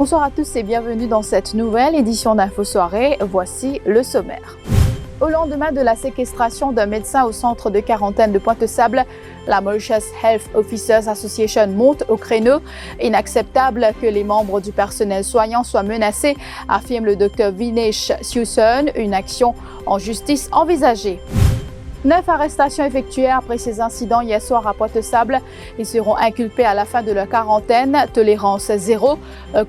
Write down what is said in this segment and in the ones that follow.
Bonsoir à tous et bienvenue dans cette nouvelle édition d'Info Soirée. Voici le sommaire. Au lendemain de la séquestration d'un médecin au centre de quarantaine de Pointe-Sable, la Mauritius Health Officers Association monte au créneau. Inacceptable que les membres du personnel soignant soient menacés, affirme le Dr Vinesh Susan. Une action en justice envisagée. 9 arrestations effectuées après ces incidents hier soir à Pointe-Sable. Ils seront inculpés à la fin de leur quarantaine. Tolérance zéro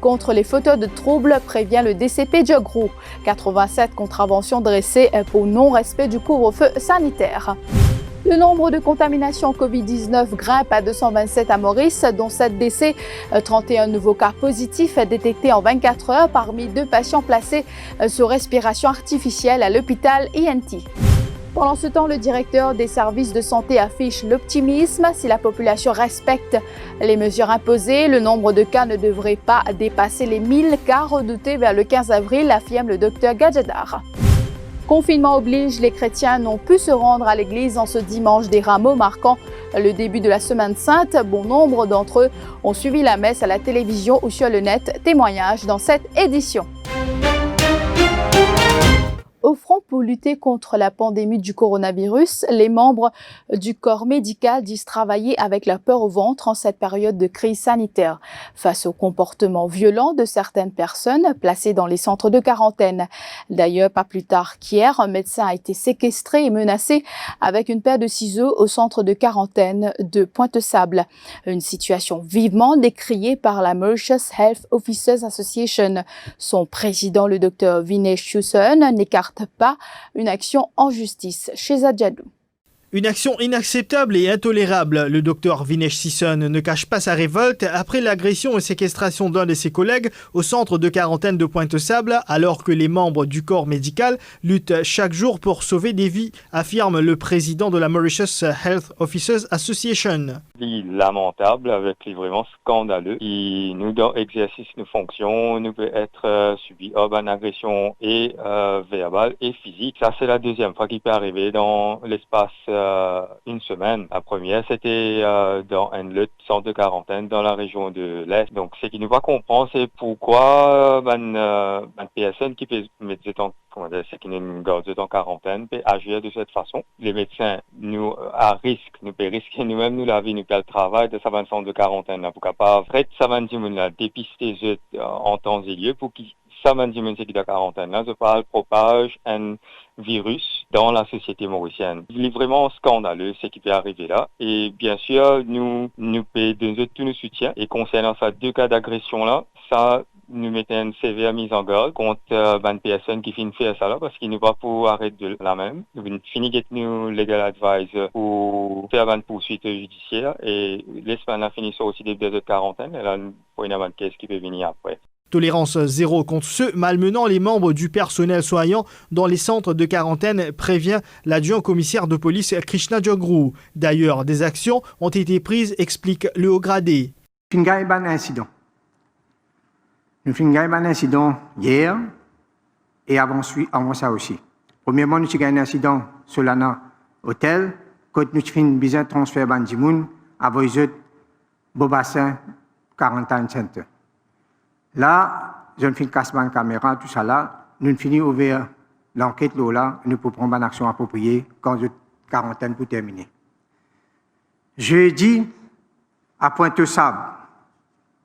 contre les fauteurs de troubles, prévient le DCP Djogrou. 87 contraventions dressées pour non-respect du couvre-feu sanitaire. Le nombre de contaminations Covid-19 grimpe à 227 à Maurice, dont 7 décès, 31 nouveaux cas positifs détectés en 24 heures parmi 2 patients placés sous respiration artificielle à l'hôpital INT. Pendant ce temps, le directeur des services de santé affiche l'optimisme. Si la population respecte les mesures imposées, le nombre de cas ne devrait pas dépasser les 1000 cas redoutés vers le 15 avril, affirme le docteur Gadjedar. Confinement oblige, les chrétiens n'ont pu se rendre à l'église en ce dimanche des Rameaux, marquant le début de la Semaine Sainte. Bon nombre d'entre eux ont suivi la messe à la télévision ou sur le net. Témoignage dans cette édition. Au front pour lutter contre la pandémie du coronavirus, les membres du corps médical disent travailler avec la peur au ventre en cette période de crise sanitaire, face au comportement violent de certaines personnes placées dans les centres de quarantaine. D'ailleurs, pas plus tard qu'hier, un médecin a été séquestré et menacé avec une paire de ciseaux au centre de quarantaine de Pointe-Sable. Une situation vivement décriée par la Mauritius Health Officers Association. Son président, le Dr Vinesh Susan, n'écarte pas une action en justice chez Adjadou. Une action inacceptable et intolérable. Le docteur Vinesh Susan ne cache pas sa révolte après l'agression et séquestration d'un de ses collègues au centre de quarantaine de Pointe-Sable, alors que les membres du corps médical luttent chaque jour pour sauver des vies, affirme le président de la Mauritius Health Officers Association. Lamentable, avec les vraiment scandaleux. Et nous, dans l'exercice de nos fonctions, nous peut être subi une agression et verbale et physique. Ça, c'est la deuxième fois qu'il peut arriver dans l'espace une semaine. La première, c'était dans un centre de quarantaine dans la région de l'Est. Donc, ce qui nous va comprendre, c'est pourquoi une personne qui peut mettre qui nous garde en quarantaine peut agir de cette façon. Les médecins, nous, à risque, nous peut risquer nous-mêmes, nous, la vie, nous, le travail de sa centre de quarantaine, là, pour capable, ça va nous dépister en temps et lieu pour qu'ils ça m'a dit c'est de quarantaine là, je parle propage un virus dans la société mauricienne. Il est vraiment scandaleux ce qui peut arriver là. Et bien sûr, nous payons tout nos soutiens. Et concernant ces 2 cas d'agression là, ça nous mettons une sévère mise en garde contre une personne qui finit de faire ça là, parce qu'il ne va pas arrêter de la même. Nous finissons de nous legal advice pour faire une poursuite judiciaire et l'Espagne a fini ça aussi des de quarantaine. Et là, pour une caisse qui peut venir après. Tolérance zéro contre ceux malmenant les membres du personnel soignant dans les centres de quarantaine, prévient l'adjoint commissaire de police Krishna Djogrou. D'ailleurs, des actions ont été prises, explique le haut gradé. Nous avons un incident. Nous avons un incident hier et avant ça aussi. Premièrement, nous avons un incident sur l'hôtel quand nous avons besoin de transfert Bandimoun à Voiset, Bobassin, Quarantine Center. Là, je ne finis casse la caméra, tout ça là, nous finissons ouvrir l'enquête là, nous pouvons prendre une action appropriée quand la quarantaine pour terminer. Jeudi, à Pointe-Sable,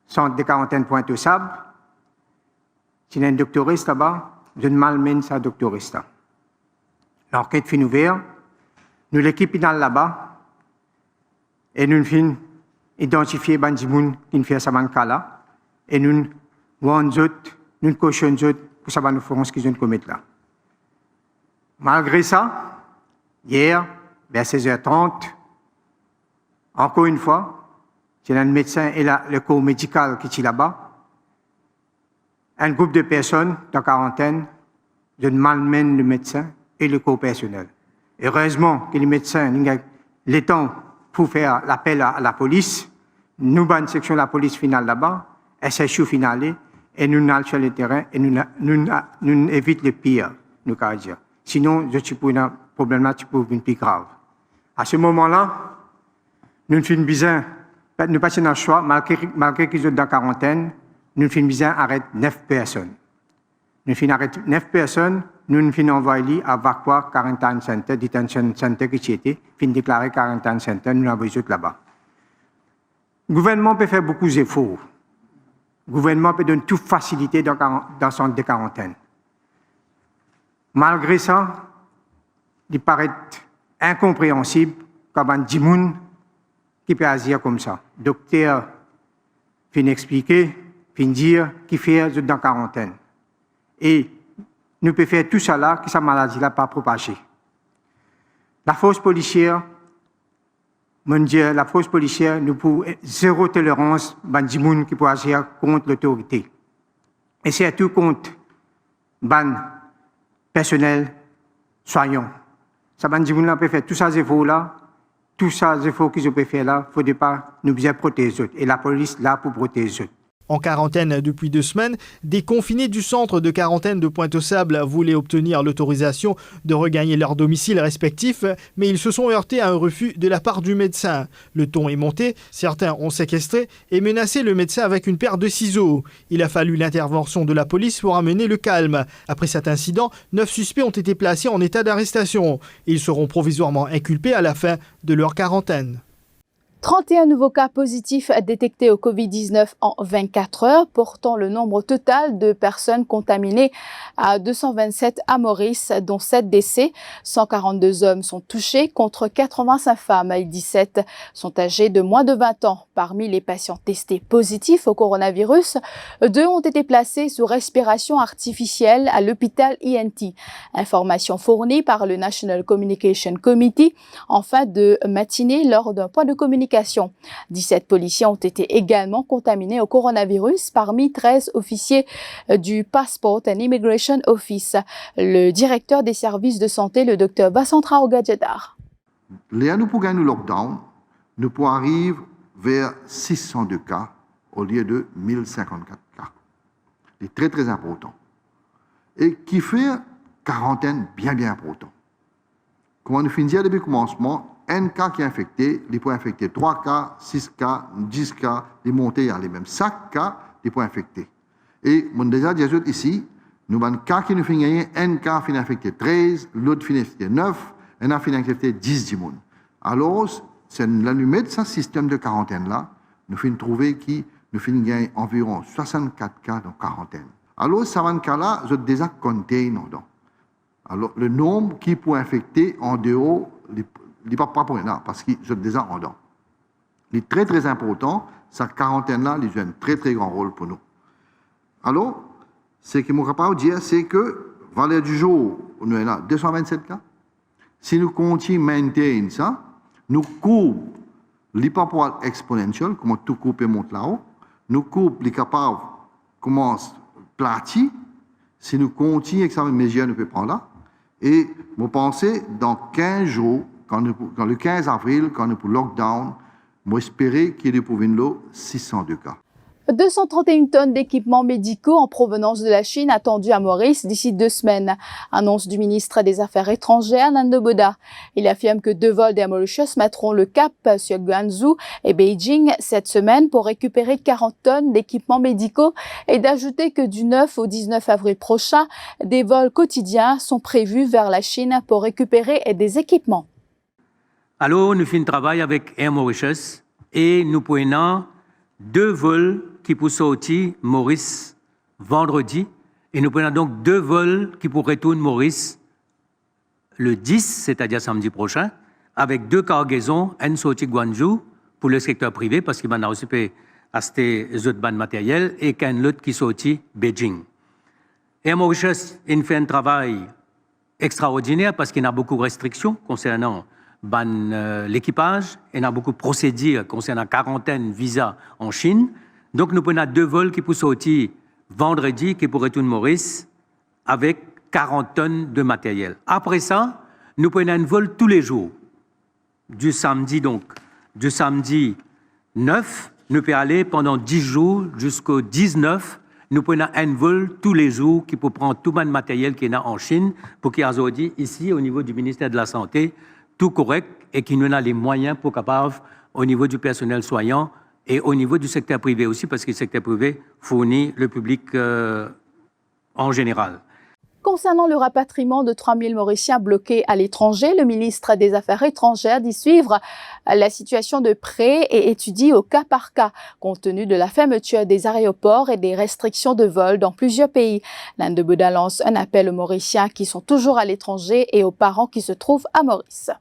centre de quarantaine Pointe-Sable, il y a un doctoriste là-bas, je malmène sa doctoriste. L'enquête finit ouverte, nous l'équipe là-bas, et nous finissons identifier Bandimoun qui fait ça là, et nous nous cochons pour savoir nous ferons ce qu'ils ont commis là. Malgré ça, hier, vers 16h30, encore une fois, c'est un médecin et le corps médical qui est là-bas, un groupe de personnes en quarantaine, je malmène le médecin et le corps personnel. Heureusement que les médecins ont le temps pour faire l'appel à la police, nous avons une section de la police finale là-bas, SHU finale, et nous allons sur le terrain et nous évitons le pire, nous allons dire. Sinon, je suis pour un problème là, tu peux être plus grave. À ce moment-là, nous faisons besoin, nous passons dans le choix, malgré qu'ils sont dans la quarantaine, nous finissons arrêter 9 personnes. Nous finissons arrêter 9 personnes, nous finissons envoyer à Vakwa Quarantine Center, Detention Center qui était, finissons déclarer Quarantine Center, nous l'avons envoyé là-bas. Le gouvernement peut faire beaucoup d'efforts. Le gouvernement peut donner toute facilité dans le centre de quarantaine. Malgré ça, il paraît incompréhensible comme un dimoun qui peut agir comme ça. Docteur fin expliquer, fin dire qu'il fait dans la quarantaine. Et nous pouvons faire tout ça là, que sa maladie n'a pas propagé. La force policière, nous pouvons zéro tolérance ban dimoun qui peut agir contre l'autorité. Et surtout contre ban personnel soignant. Ça ban dimoun là peut faire tout ça efforts là, tout ça efforts qu'ils peuvent faire là, faut pas nous bien protéger eux. Et la police là pour protéger eux. En quarantaine depuis 2 semaines, des confinés du centre de quarantaine de Pointe-aux-Sables voulaient obtenir l'autorisation de regagner leur domicile respectif, mais ils se sont heurtés à un refus de la part du médecin. Le ton est monté, certains ont séquestré et menacé le médecin avec une paire de ciseaux. Il a fallu l'intervention de la police pour amener le calme. Après cet incident, 9 suspects ont été placés en état d'arrestation. Ils seront provisoirement inculpés à la fin de leur quarantaine. 31 nouveaux cas positifs détectés au Covid-19 en 24 heures, portant le nombre total de personnes contaminées à 227 à Maurice, dont 7 décès. 142 hommes sont touchés contre 85 femmes et 17 sont âgés de moins de 20 ans. Parmi les patients testés positifs au coronavirus, 2 ont été placés sous respiration artificielle à l'hôpital INT. Information fournie par le National Communication Committee en fin de matinée lors d'un point de communication. 17 policiers ont été également contaminés au coronavirus parmi 13 officiers du Passport and Immigration Office. Le directeur des services de santé, le Dr Vasantra Ogadjedar. Là, nous pour gagner le lockdown, nous pour arriver vers 602 cas au lieu de 1054 cas. C'est très très important. Et qui fait quarantaine bien important. Comment nous finissons depuis le commencement, un cas qui est infecté, il peut infecter 3 cas, 6 cas, 10 cas, les montées à les mêmes 5 cas, il peut infecter. Et mon déjà dit ici, nous avons un cas qui nous fait gagner, un cas qui infecté 13, l'autre qui infecté 9, un a infecté 10 dimoun. Alors, c'est l'allumé de ce système de quarantaine là, nous finissons trouver qui nous finissons gagner environ 64 cas de quarantaine. Alors, ça va cas là, je déjà compté dedans. Alors, le nombre qui peut infecter en dehors, il n'est pas pour rien, parce qu'ils sont déjà en dedans. Il est très très important, cette quarantaine-là, il joue un très très grand rôle pour nous. Alors, ce que je suis capable de dire, c'est que, valeur du jour, nous avons là 227 cas. Si nous continuons à maintenir ça, nous coupons l'hyperpoids exponentiel, comme tout coupe et monte là-haut, nous coupons les capables commence platir. Si nous continuons avec ça, les mesures nous pouvons prendre là. Et vous pensez, dans 15 jours, quand le 15 avril, quand nous pour lockdown, j'espère qu'il y ait pour 602 cas. 231 tonnes d'équipements médicaux en provenance de la Chine attendues à Maurice d'ici 2 semaines. Annonce du ministre des Affaires étrangères, Nando Boda. Il affirme que 2 vols d'Air Mauritius mettront le cap sur Guangzhou et Beijing cette semaine pour récupérer 40 tonnes d'équipements médicaux et d'ajouter que du 9 au 19 avril prochain, des vols quotidiens sont prévus vers la Chine pour récupérer des équipements. Alors, nous faisons un travail avec Air Mauritius et nous prenons 2 vols qui pour sortir Maurice vendredi et nous prenons donc 2 vols qui pour retourner Maurice le 10, c'est-à-dire samedi prochain, avec 2 cargaisons, une sortie Guangzhou pour le secteur privé parce qu'il va aussi acheter les autres bandes matériels et qu'un autre qui sortit Beijing. Air Mauritius il fait un travail extraordinaire parce qu'il y a beaucoup de restrictions concernant l'équipage, il y a beaucoup de procédures concernant quarantaine, visa en Chine. Donc, nous prenons 2 vols qui peuvent sortir vendredi, qui pourraient retourner Maurice, avec 40 tonnes de matériel. Après ça, nous prenons un vol tous les jours. Du samedi 9, nous pouvons aller pendant 10 jours jusqu'au 19. Nous prenons un vol tous les jours qui peut prendre tout le matériel qui est en Chine pour qu'il y ait aujourd'hui, ici, au niveau du ministère de la Santé, tout correct et qui nous a les moyens pour capable, au niveau du personnel soignant, et au niveau du secteur privé aussi, parce que le secteur privé fournit le public en général. Concernant le rapatriement de 3000 Mauriciens bloqués à l'étranger, le ministre des Affaires étrangères dit suivre la situation de près et étudie au cas par cas, compte tenu de la fermeture des aéroports et des restrictions de vol dans plusieurs pays. L'Inde de Bouddha lance un appel aux Mauriciens qui sont toujours à l'étranger et aux parents qui se trouvent à Maurice.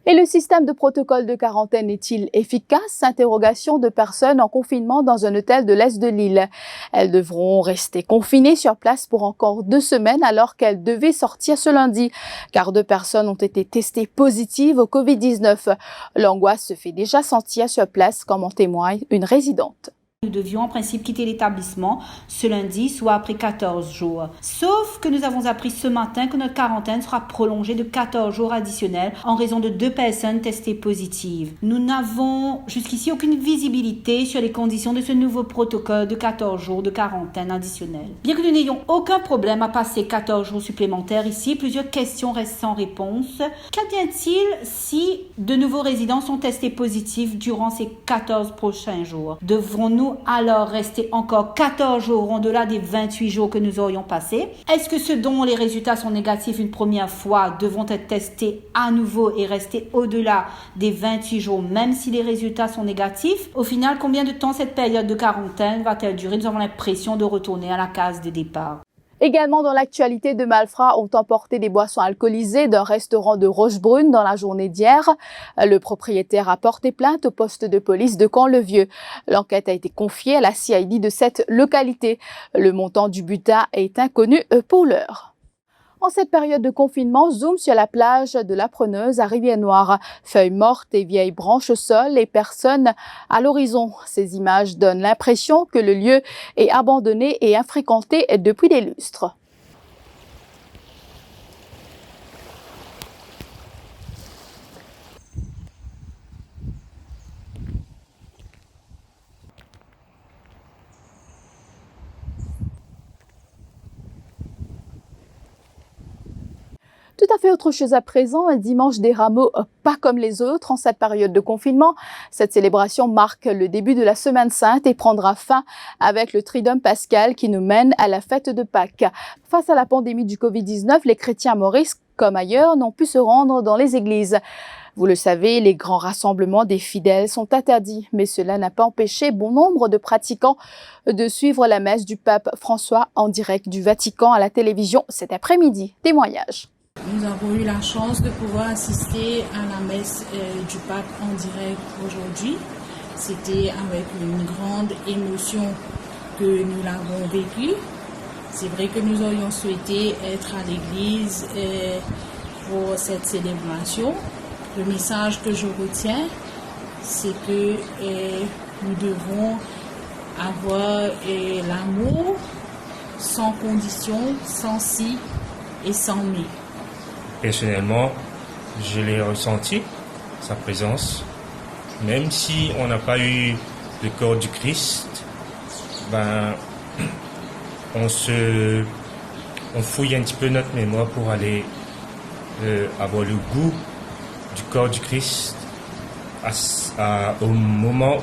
Et le système de protocole de quarantaine est-il efficace? Interrogation de personnes en confinement dans un hôtel de l'Est de l'île. Elles devront rester confinées sur place pour encore 2 semaines alors qu'elles devaient sortir ce lundi, car 2 personnes ont été testées positives au Covid-19. L'angoisse se fait déjà sentir sur place, comme en témoigne une résidente. Nous devions en principe quitter l'établissement ce lundi, soit après 14 jours. Sauf que nous avons appris ce matin que notre quarantaine sera prolongée de 14 jours additionnels en raison de 2 personnes testées positives. Nous n'avons jusqu'ici aucune visibilité sur les conditions de ce nouveau protocole de 14 jours de quarantaine additionnelle. Bien que nous n'ayons aucun problème à passer 14 jours supplémentaires ici, plusieurs questions restent sans réponse. Qu'advient-il si de nouveaux résidents sont testés positifs durant ces 14 prochains jours? Devrons-nous alors rester encore 14 jours au-delà des 28 jours que nous aurions passés? Est-ce que ceux dont les résultats sont négatifs une première fois devront être testés à nouveau et rester au-delà des 28 jours même si les résultats sont négatifs? Au final, combien de temps cette période de quarantaine va-t-elle durer? Nous avons l'impression de retourner à la case de départ. Également dans l'actualité, 2 malfrats ont emporté des boissons alcoolisées d'un restaurant de Rochebrune dans la journée d'hier. Le propriétaire a porté plainte au poste de police de Camp-le-Vieux. L'enquête a été confiée à la CID de cette localité. Le montant du butin est inconnu pour l'heure. En cette période de confinement, zoom sur la plage de la Preneuse à Rivière-Noire. Feuilles mortes et vieilles branches au sol et personnes à l'horizon. Ces images donnent l'impression que le lieu est abandonné et infréquenté depuis des lustres. Tout à fait autre chose à présent, un dimanche des rameaux pas comme les autres en cette période de confinement. Cette célébration marque le début de la Semaine Sainte et prendra fin avec le Triduum pascal qui nous mène à la fête de Pâques. Face à la pandémie du Covid-19, les chrétiens à Maurice, comme ailleurs, n'ont pu se rendre dans les églises. Vous le savez, les grands rassemblements des fidèles sont interdits, mais cela n'a pas empêché bon nombre de pratiquants de suivre la messe du pape François en direct du Vatican à la télévision cet après-midi. Témoignage. Nous avons eu la chance de pouvoir assister à la messe du pape en direct aujourd'hui. C'était avec une grande émotion que nous l'avons vécu. C'est vrai que nous aurions souhaité être à l'église pour cette célébration. Le message que je retiens, c'est que nous devons avoir l'amour sans condition, sans si et sans mais. Personnellement, je l'ai ressenti, sa présence. Même si on n'a pas eu le corps du Christ, on fouille un petit peu notre mémoire pour aller avoir le goût du corps du Christ au moment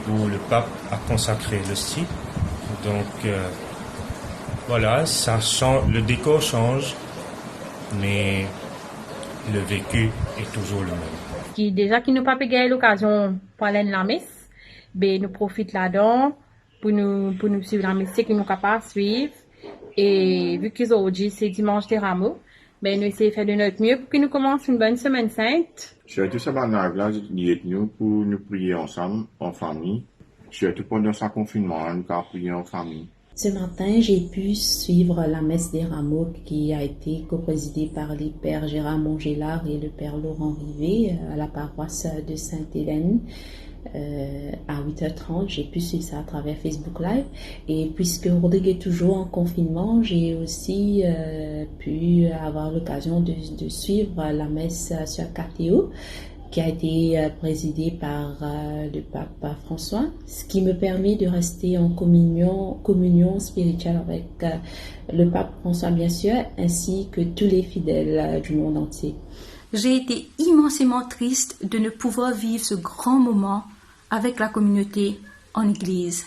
où le pape a consacré l'hostie. Donc voilà, ça change, le décor change, mais le vécu est toujours le même. Déjà qui nous pas gagné l'occasion de parler de la messe, nous profitons là-dedans pour nous suivre la messe que nous sommes capables de suivre. Et vu qu'aujourd'hui c'est dimanche des rameaux, nous essayons de faire de notre mieux pour que nous commencions une bonne semaine sainte. Surtout ça va dans la nous pour nous prier ensemble, en famille. Surtout pendant ce confinement, nous avons prié en famille. Ce matin, j'ai pu suivre la messe des rameaux qui a été coprésidée par les pères Gérard Mongélard et le père Laurent Rivet à la paroisse de Sainte-Hélène. À 8h30, j'ai pu suivre ça à travers Facebook Live. Et puisque Rodrigue est toujours en confinement, j'ai aussi pu avoir l'occasion de suivre la messe sur KTO, qui a été présidée par le pape François, ce qui me permet de rester en communion spirituelle avec le pape François, bien sûr, ainsi que tous les fidèles du monde entier. J'ai été immensément triste de ne pouvoir vivre ce grand moment avec la communauté en Église.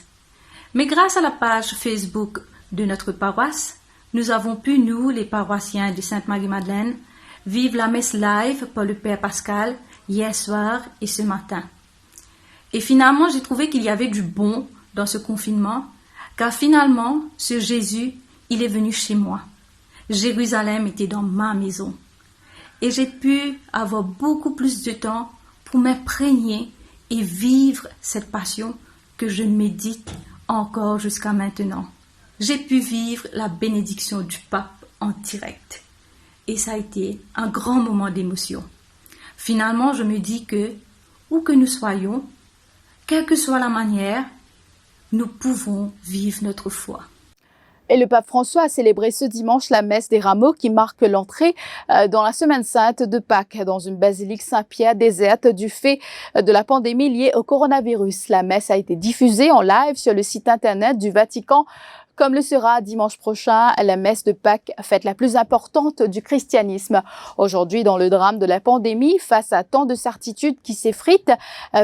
Mais grâce à la page Facebook de notre paroisse, nous avons pu, nous, les paroissiens de Sainte-Marie-Madeleine, vivre la messe live par le Père Pascal hier soir et ce matin. Et finalement, j'ai trouvé qu'il y avait du bon dans ce confinement, car finalement, ce Jésus, il est venu chez moi. Jérusalem était dans ma maison. Et j'ai pu avoir beaucoup plus de temps pour m'imprégner et vivre cette passion que je médite encore jusqu'à maintenant. J'ai pu vivre la bénédiction du pape en direct. Et ça a été un grand moment d'émotion. Finalement, je me dis que, où que nous soyons, quelle que soit la manière, nous pouvons vivre notre foi. Et le pape François a célébré ce dimanche la messe des rameaux qui marque l'entrée dans la semaine sainte de Pâques dans une basilique Saint-Pierre déserte du fait de la pandémie liée au coronavirus. La messe a été diffusée en live sur le site internet du Vatican, comme le sera dimanche prochain la messe de Pâques, fête la plus importante du christianisme. Aujourd'hui, dans le drame de la pandémie, face à tant de certitudes qui s'effritent,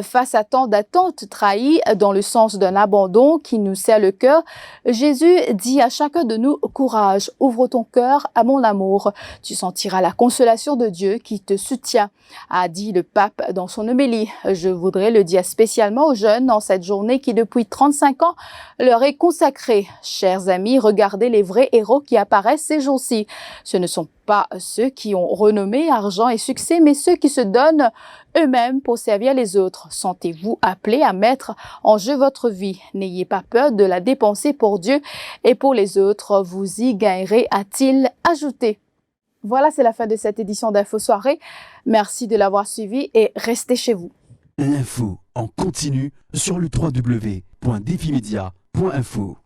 face à tant d'attentes trahies dans le sens d'un abandon qui nous serre le cœur, Jésus dit à chacun de nous, courage, ouvre ton cœur à mon amour. Tu sentiras la consolation de Dieu qui te soutient, a dit le pape dans son homélie. Je voudrais le dire spécialement aux jeunes en cette journée qui depuis 35 ans leur est consacrée. Chers amis, regardez les vrais héros qui apparaissent ces jours-ci. Ce ne sont pas ceux qui ont renommée, argent et succès, mais ceux qui se donnent eux-mêmes pour servir les autres. Sentez-vous appelés à mettre en jeu votre vie. N'ayez pas peur de la dépenser pour Dieu et pour les autres. Vous y gagnerez, a-t-il ajouté. Voilà, c'est la fin de cette édition d'Info Soirée. Merci de l'avoir suivi et restez chez vous. L'info en continu sur le www.defimedia.info.